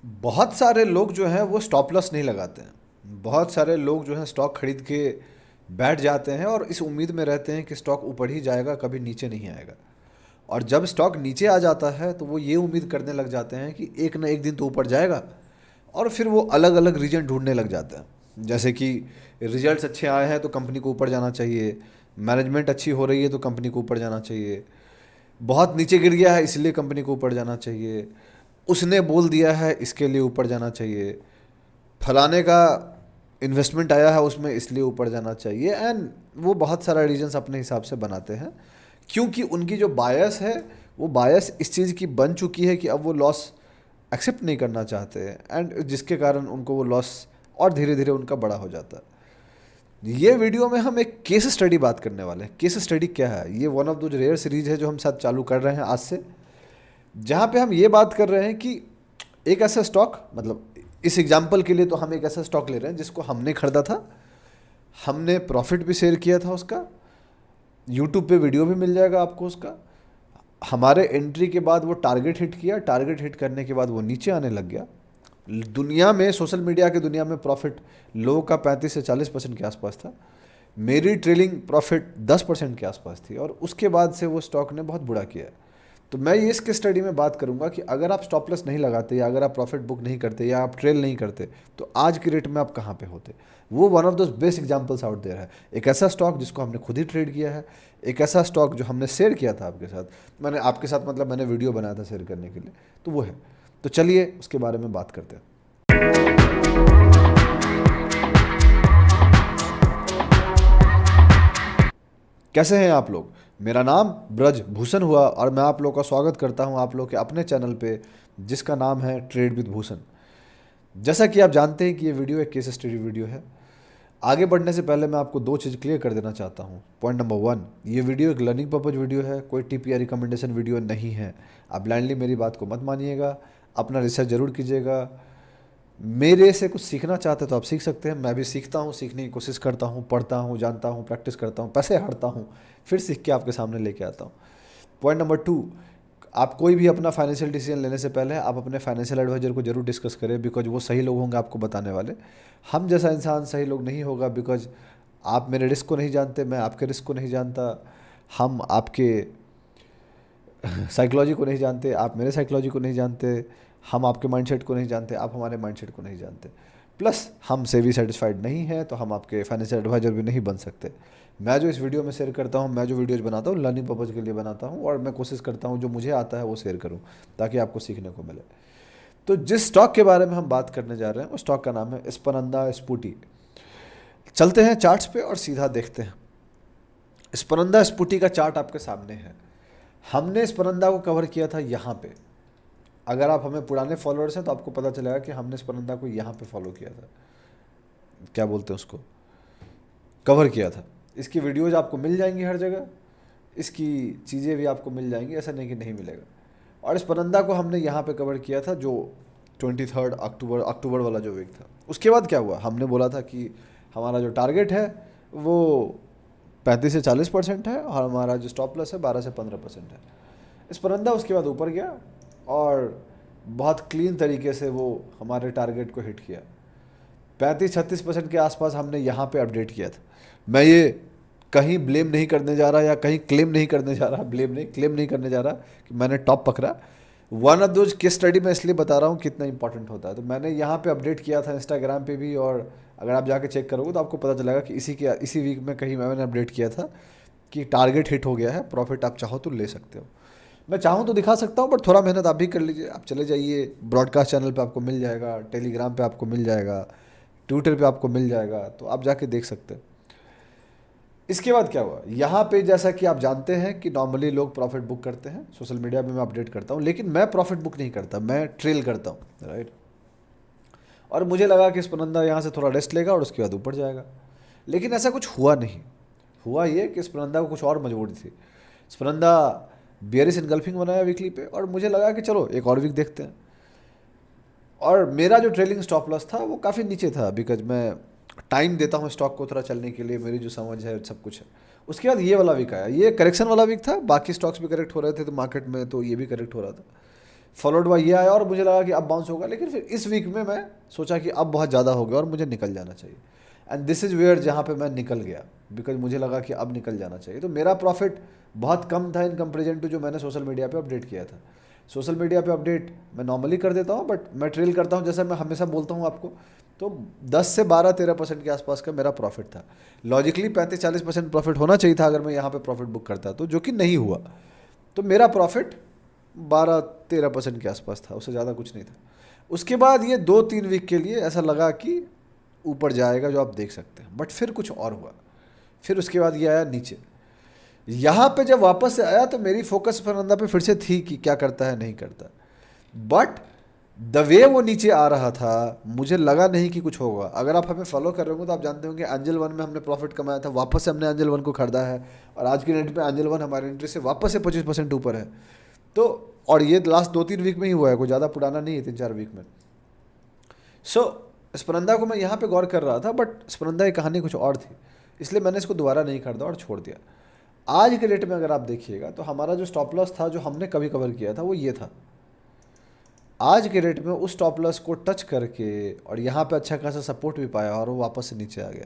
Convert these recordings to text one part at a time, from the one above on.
बहुत सारे लोग जो हैं वो स्टॉप लॉस नहीं लगाते हैं। बहुत सारे लोग जो हैं स्टॉक खरीद के बैठ जाते हैं और इस उम्मीद में रहते हैं कि स्टॉक ऊपर ही जाएगा, कभी नीचे नहीं आएगा। और जब स्टॉक नीचे आ जाता है तो वो ये उम्मीद करने लग जाते हैं कि एक ना एक दिन तो ऊपर जाएगा। और फिर वो अलग अलग रीजन ढूंढने लग जाते हैं, जैसे कि रिजल्ट्स अच्छे आए हैं तो कंपनी को ऊपर जाना चाहिए, मैनेजमेंट अच्छी हो रही है तो कंपनी को ऊपर जाना चाहिए, बहुत नीचे गिर गया है इसलिए कंपनी को ऊपर जाना चाहिए, उसने बोल दिया है इसके लिए ऊपर जाना चाहिए, फलाने का इन्वेस्टमेंट आया है उसमें इसलिए ऊपर जाना चाहिए। एंड वो बहुत सारा रीजंस अपने हिसाब से बनाते हैं, क्योंकि उनकी जो बायस है वो बायस इस चीज़ की बन चुकी है कि अब वो लॉस एक्सेप्ट नहीं करना चाहते हैं, एंड जिसके कारण उनको वो लॉस और धीरे धीरे उनका बड़ा हो जाता है। ये वीडियो में हम एक केस स्टडी बात करने वाले हैं। केस स्टडी क्या है? ये one of the rare series है जो हम साथ चालू कर रहे हैं आज से, जहाँ पे हम ये बात कर रहे हैं कि एक ऐसा स्टॉक, मतलब इस एग्जाम्पल के लिए तो हम एक ऐसा स्टॉक ले रहे हैं जिसको हमने खरीदा था, हमने प्रॉफिट भी शेयर किया था उसका, यूट्यूब पे वीडियो भी मिल जाएगा आपको उसका। हमारे एंट्री के बाद वो टारगेट हिट किया, टारगेट हिट करने के बाद वो नीचे आने लग गया। दुनिया में, सोशल मीडिया की दुनिया में प्रॉफिट लोगों का 35 से 40% के आसपास था। मेरी ट्रेलिंग प्रॉफिट 10% के आसपास थी, और उसके बाद से वो स्टॉक ने बहुत बुरा किया है। तो मैं ये इसके स्टडी में बात करूंगा कि अगर आप स्टॉप लॉस नहीं लगाते, या अगर आप प्रॉफिट बुक नहीं करते, या आप ट्रेल नहीं करते, तो आज की रेट में आप कहाँ पे होते। वो one of those best examples out there है। एक ऐसा स्टॉक जिसको हमने खुद ही ट्रेड किया है, एक ऐसा स्टॉक जो हमने शेयर किया था आपके साथ, मैंने आपके साथ मतलब मैंने वीडियो बनाया था शेयर करने के लिए, तो वो है। तो चलिए उसके बारे में बात करते हैं। कैसे हैं आप लोग? मेरा नाम ब्रज भूषण हुआ, और मैं आप लोग का स्वागत करता हूं आप लोग के अपने चैनल पे, जिसका नाम है ट्रेड विद भूषण। जैसा कि आप जानते हैं कि ये वीडियो एक केस स्टडी वीडियो है। आगे बढ़ने से पहले मैं आपको दो चीज़ क्लियर कर देना चाहता हूँ। पॉइंट नंबर वन, ये वीडियो एक लर्निंग पर्पज वीडियो है, कोई टीपीआर रिकमेंडेशन वीडियो नहीं है। आप ब्लाइंडली मेरी बात को मत मानिएगा, अपना रिसर्च जरूर कीजिएगा। मेरे से कुछ सीखना चाहते हैं तो आप सीख सकते हैं, मैं भी सीखता हूँ, सीखने की कोशिश करता हूँ, पढ़ता हूँ, जानता हूँ, प्रैक्टिस करता हूँ, पैसे हारता हूँ, फिर सीख के आपके सामने लेके आता हूँ। पॉइंट नंबर टू, आप कोई भी अपना फाइनेंशियल डिसीजन लेने से पहले आप अपने फाइनेंशियल एडवाइजर को जरूर डिस्कस करें, बिकॉज वो सही लोग होंगे आपको बताने वाले। हम जैसा इंसान सही लोग नहीं होगा, बिकॉज आप मेरे रिस्क को नहीं जानते, मैं आपके रिस्क को नहीं जानता, हम आपके साइकोलॉजी को नहीं जानते, आप मेरे साइकोलॉजी को नहीं जानते, हम आपके माइंडसेट को नहीं जानते, आप हमारे माइंडसेट को नहीं जानते। प्लस हम से भी सेटिस्फाइड नहीं हैं, तो हम आपके फाइनेंशियल एडवाइजर भी नहीं बन सकते। मैं जो इस वीडियो में शेयर करता हूँ, मैं जो वीडियोज बनाता हूँ, लर्निंग पर्पज़ के लिए बनाता हूँ, और मैं कोशिश करता हूँ जो मुझे आता है वो शेयर करूँ, ताकि आपको सीखने को मिले। तो जिस स्टॉक के बारे में हम बात करने जा रहे हैं, उस स्टॉक का नाम है स्पनंदा स्पूटी। चलते हैं चार्ट्स पे और सीधा देखते हैं। स्पनंदा स्पूटी का चार्ट आपके सामने है। हमने स्पनंदा को कवर किया था यहाँ पे। अगर आप हमें पुराने फॉलोअर्स हैं तो आपको पता चलेगा कि हमने स्पनंदा को यहाँ पे फॉलो किया था, क्या बोलते हैं उसको, कवर किया था। इसकी वीडियोज आपको मिल जाएंगी हर जगह, इसकी चीज़ें भी आपको मिल जाएंगी, ऐसा नहीं कि नहीं मिलेगा। और स्पनंदा को हमने यहाँ पे कवर किया था, जो 23 अक्टूबर अक्टूबर वाला जो वीक था। उसके बाद क्या हुआ, हमने बोला था कि हमारा जो टारगेट है वो 35 से 40% है, और हमारा जो स्टॉप लॉस है 12 से 15% है। स्पनंदा उसके बाद ऊपर गया और बहुत क्लीन तरीके से वो हमारे टारगेट को हिट किया। 35-36% के आसपास हमने यहाँ पे अपडेट किया था। मैं ये कहीं ब्लेम नहीं करने जा रहा, या कहीं क्लेम नहीं करने जा रहा, ब्लेम नहीं, क्लेम नहीं करने जा रहा कि मैंने टॉप पकड़ा। One of those case study मैं इसलिए बता रहा हूँ कितना इंपॉर्टेंट होता है। तो मैंने यहाँ पे अपडेट किया था इंस्टाग्राम पे भी, और अगर आप जाके चेक करोगे तो आपको पता चलेगा कि इसी वीक में कहीं मैंने अपडेट किया था कि टारगेट हिट हो गया है, प्रॉफिट आप चाहो तो ले सकते हो। मैं चाहूँ तो दिखा सकता हूँ, बट थोड़ा मेहनत आप भी कर लीजिए। आप चले जाइए, ब्रॉडकास्ट चैनल पे आपको मिल जाएगा, टेलीग्राम पे आपको मिल जाएगा, ट्विटर पे आपको मिल जाएगा, तो आप जाके देख सकते हैं। इसके बाद क्या हुआ, यहाँ पे जैसा कि आप जानते हैं कि नॉर्मली लोग प्रॉफिट बुक करते हैं, सोशल मीडिया पे मैं अपडेट करता हूँ, लेकिन मैं प्रॉफिट बुक नहीं करता, मैं ट्रेल करता हूँ, राइट। और मुझे लगा कि स्पनंदा यहाँ से थोड़ा रेस्ट लेगा और उसके बाद ऊपर जाएगा, लेकिन ऐसा कुछ हुआ नहीं। हुआ ये कि स्पनंदा को कुछ और मजबूरी थी। स्पनंदा बियरिश इनगल्फिंग बनाया वीकली पे, और मुझे लगा कि चलो एक और वीक देखते हैं। और मेरा जो ट्रेलिंग स्टॉप लॉस था वो काफ़ी नीचे था, बिकॉज मैं टाइम देता हूँ स्टॉक को थोड़ा चलने के लिए, मेरी जो समझ है सब कुछ है। उसके बाद ये वाला वीक आया, ये करेक्शन वाला वीक था, बाकी स्टॉक्स भी करेक्ट हो रहे थे तो मार्केट में, तो ये भी करेक्ट हो रहा था। फॉलोड बाय ये आया और मुझे लगा कि अब बाउंस होगा, लेकिन फिर इस वीक में मैं सोचा कि अब बहुत ज़्यादा हो गया और मुझे निकल जाना चाहिए। एंड दिस इज़ वेयर जहाँ पे मैं निकल गया, बिकॉज मुझे लगा कि अब निकल जाना चाहिए। तो मेरा प्रॉफिट बहुत कम था इन कंपेरिजन टू जो मैंने सोशल मीडिया पे अपडेट किया था। सोशल मीडिया पे अपडेट मैं नॉर्मली कर देता हूँ, बट मैं ट्रेल करता हूँ, जैसा मैं हमेशा बोलता हूँ आपको। तो 10 से 12-13% के आसपास का मेरा प्रॉफिट था। लॉजिकली 35-40% प्रॉफिट होना चाहिए था अगर मैं यहाँ पे प्रॉफिट बुक करता, तो जो कि नहीं हुआ। तो मेरा प्रॉफिट 12-13% के आसपास था, उससे ज़्यादा कुछ नहीं था। उसके बाद ये 2-3 वीक के लिए ऐसा लगा कि ऊपर जाएगा, जो आप देख सकते हैं, बट फिर कुछ और हुआ। फिर उसके बाद ये आया नीचे। यहाँ पे जब वापस से आया तो मेरी फोकस फरंदा पे फिर से थी कि क्या करता है नहीं करता, बट द वे वो नीचे आ रहा था मुझे लगा नहीं कि कुछ होगा। अगर आप हमें फॉलो कर रहे होंगे तो आप जानते होंगे एंजल वन में हमने प्रॉफिट कमाया था, वापस से हमने एंजल वन को खरीदा है और आज की डेट पे एंजल वन हमारी एंट्री से वापस से 25% ऊपर है। तो और ये लास्ट 2-3 वीक में ही हुआ है, कोई ज़्यादा पुराना नहीं है, 3-4 वीक में। स्परंदा को मैं यहाँ पे गौर कर रहा था, बट स्परंदा की कहानी कुछ और थी, इसलिए मैंने इसको दोबारा नहीं खरीदा और छोड़ दिया। आज के डेट में अगर आप देखिएगा तो हमारा जो स्टॉप लॉस था, जो हमने कभी कवर किया था, वो ये था। आज के रेट में उस स्टॉप लॉस को टच करके और यहाँ पे अच्छा खासा सपोर्ट भी पाया और वो वापस से नीचे आ गया।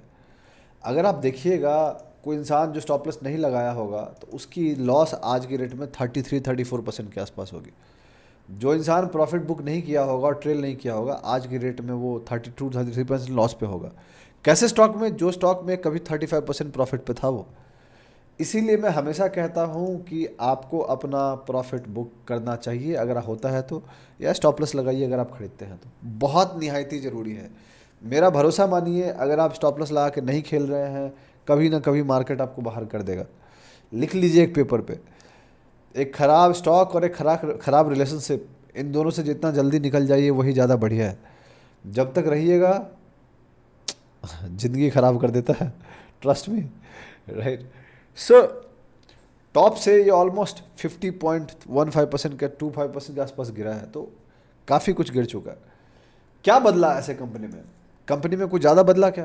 अगर आप देखिएगा, कोई इंसान जो स्टॉप लॉस नहीं लगाया होगा तो उसकी लॉस आज की रेट में 33-34% के आसपास होगी। जो इंसान प्रॉफिट बुक नहीं किया होगा और ट्रेल नहीं किया होगा, आज की रेट में वो 32-33% लॉस पे होगा। कैसे स्टॉक में? जो स्टॉक में कभी 35% प्रॉफिट पे था वो। इसीलिए मैं हमेशा कहता हूँ कि आपको अपना प्रॉफिट बुक करना चाहिए अगर होता है तो, या स्टॉप लॉस लगाइए अगर आप खरीदते हैं तो, बहुत निहायती ज़रूरी है। मेरा भरोसा मानिए, अगर आप स्टॉप लॉस लगा के नहीं खेल रहे हैं, कभी ना कभी मार्केट आपको बाहर कर देगा। लिख लीजिए एक पेपर पे, एक ख़राब स्टॉक और एक खराब रिलेशनशिप, इन दोनों से जितना जल्दी निकल जाइए वही ज़्यादा बढ़िया है। जब तक रहिएगा ज़िंदगी ख़राब कर देता है, trust me, right. So top से ये ऑलमोस्ट 50.15% के 25% के आसपास गिरा है, तो काफ़ी कुछ गिर चुका है। क्या बदला ऐसे कंपनी में? कंपनी में कुछ ज़्यादा बदला क्या?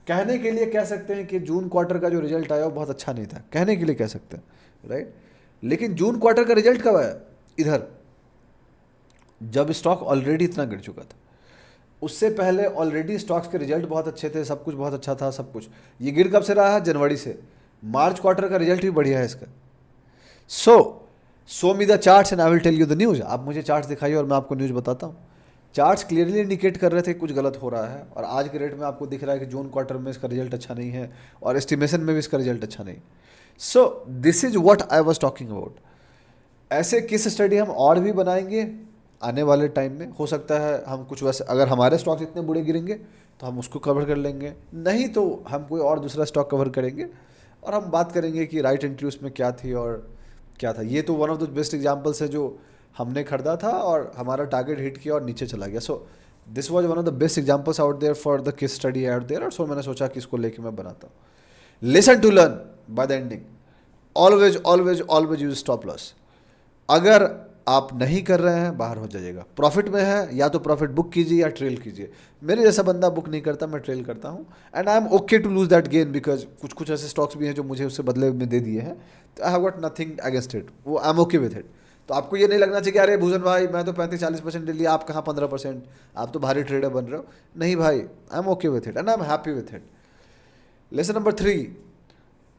कहने के लिए कह सकते हैं कि जून क्वार्टर का जो रिजल्ट आया वो बहुत अच्छा नहीं था, कहने के लिए कह सकते हैं, राइट। लेकिन जून क्वार्टर का रिजल्ट कब आया? इधर, जब स्टॉक ऑलरेडी इतना गिर चुका था। उससे पहले ऑलरेडी स्टॉक्स के रिजल्ट बहुत अच्छे थे, सब कुछ बहुत अच्छा था, सब कुछ। ये गिर कब से रहा है? जनवरी से। मार्च क्वार्टर का रिजल्ट भी बढ़िया है इसका। Show me the charts and I will tell you the news. आप मुझे चार्ट्स दिखाइए और मैं आपको न्यूज़ बताता हूँ। चार्ट्स क्लियरली इंडिकेट कर रहे थे कुछ गलत हो रहा है, और आज के रेट में आपको दिख रहा है कि जून क्वार्टर में इसका रिजल्ट अच्छा नहीं है और एस्टिमेशन में भी इसका रिजल्ट अच्छा नहीं। So this is what I was talking about. ऐसे केस स्टडी हम और भी बनाएंगे आने वाले टाइम में। हो सकता है हम कुछ वैसे, अगर हमारे स्टॉक्स इतने बुरे गिरेंगे तो हम उसको कवर कर लेंगे, नहीं तो हम कोई और दूसरा स्टॉक कवर करेंगे और हम बात करेंगे कि राइट एंट्री उसमें क्या थी और क्या था। ये तो one of the best examples है जो हमने खरीदा था और हमारा टारगेट हिट किया और नीचे चला गया। So this was one of the best examples out there for the case study out there, और सो मैंने सोचा कि इसको लेके मैं बनाता हूँ। Listen to learn by the ending. Always always always use stop loss. अगर आप नहीं कर रहे हैं, बाहर हो जाइएगा। प्रॉफिट में है या तो प्रॉफिट बुक कीजिए या ट्रेल कीजिए। मेरे जैसा बंदा बुक नहीं करता, मैं ट्रेल करता हूँ, and I am okay to lose that gain, because कुछ कुछ ऐसे स्टॉक्स भी हैं जो मुझे उससे बदले में दे दिए हैं, तो I have got nothing against it, वो I am okay with it. तो आपको ये नहीं लगना चाहिए कि अरे भूषण भाई मैं तो 35-40% ले लिया, आप कहाँ 15%, आप तो भारी ट्रेडर बन रहे हो। नहीं भाई, आई am okay with it and I am happy with it. Lesson number 3,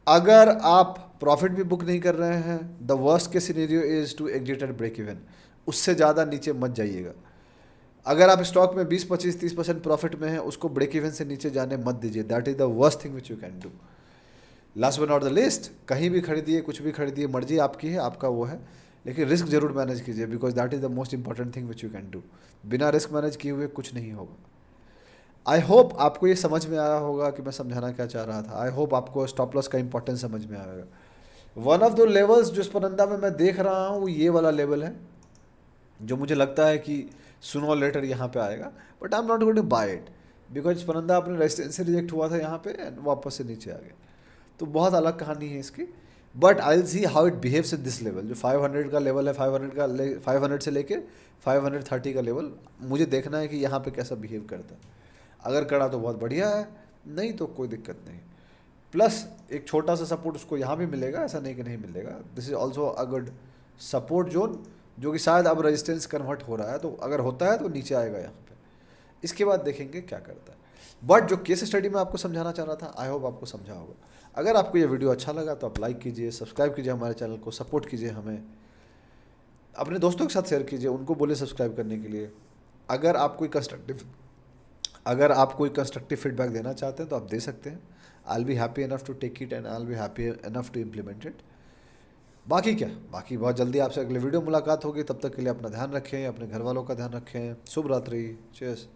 अगर आप प्रॉफिट भी बुक नहीं कर रहे हैं, the worst case scenario is to exit at break even. उससे ज़्यादा नीचे मत जाइएगा। अगर आप स्टॉक में 20-25-30% प्रॉफिट में हैं, उसको ब्रेक इवन से नीचे जाने मत दीजिए। That is the worst thing which you can do. Last but not the list, कहीं भी खरीदिए, कुछ भी खरीदिए, मर्जी आपकी है, आपका वो है, लेकिन रिस्क जरूर मैनेज कीजिए, because that is the most important thing which you can do. बिना रिस्क मैनेज किए हुए कुछ नहीं होगा। आई होप आपको ये समझ में आया होगा कि मैं समझाना क्या चाह रहा था। आई होप आपको स्टॉप लॉस का इंपॉर्टेंस समझ में आएगा। वन ऑफ द लेवल्स जो स्परंदा में मैं देख रहा हूँ वो ये वाला लेवल है, जो मुझे लगता है कि सुनो और लेटर यहाँ पे आएगा, but I am not going to buy it, because स्परंदा अपने रेजिस्टेंस से रिजेक्ट हुआ था यहाँ पे एंड वापस से नीचे आ गया। तो बहुत अलग कहानी है इसकी, but I will see how it behaves in this level. जो 500 का लेवल है, 500 से लेके 530 का लेवल, मुझे देखना है कि यहाँ पे कैसा बिहेव करता है। अगर करा तो बहुत बढ़िया है, नहीं तो कोई दिक्कत नहीं। प्लस एक छोटा सा सपोर्ट उसको यहाँ भी मिलेगा, ऐसा नहीं कि नहीं मिलेगा। This is also a good support zone जो कि शायद अब रेजिस्टेंस कन्वर्ट हो रहा है, तो अगर होता है तो नीचे आएगा यहाँ पे। इसके बाद देखेंगे क्या करता है। बट जो केस स्टडी में आपको समझाना चाह रहा था, आई होप आपको समझा होगा। अगर आपको ये वीडियो अच्छा लगा तो आप लाइक कीजिए, सब्सक्राइब कीजिए हमारे चैनल को, सपोर्ट कीजिए हमें, अपने दोस्तों के साथ शेयर कीजिए, उनको बोले सब्सक्राइब करने के लिए। अगर आप कोई कंस्ट्रक्टिव फीडबैक देना चाहते हैं तो आप दे सकते हैं। I will be happy enough to take it and I will be happy enough to implement it. बाकी क्या, बाकी बहुत जल्दी आपसे अगले वीडियो मुलाकात होगी। तब तक के लिए अपना ध्यान रखें, अपने घर वालों का ध्यान रखें। शुभ रात्रि। चीयर्स।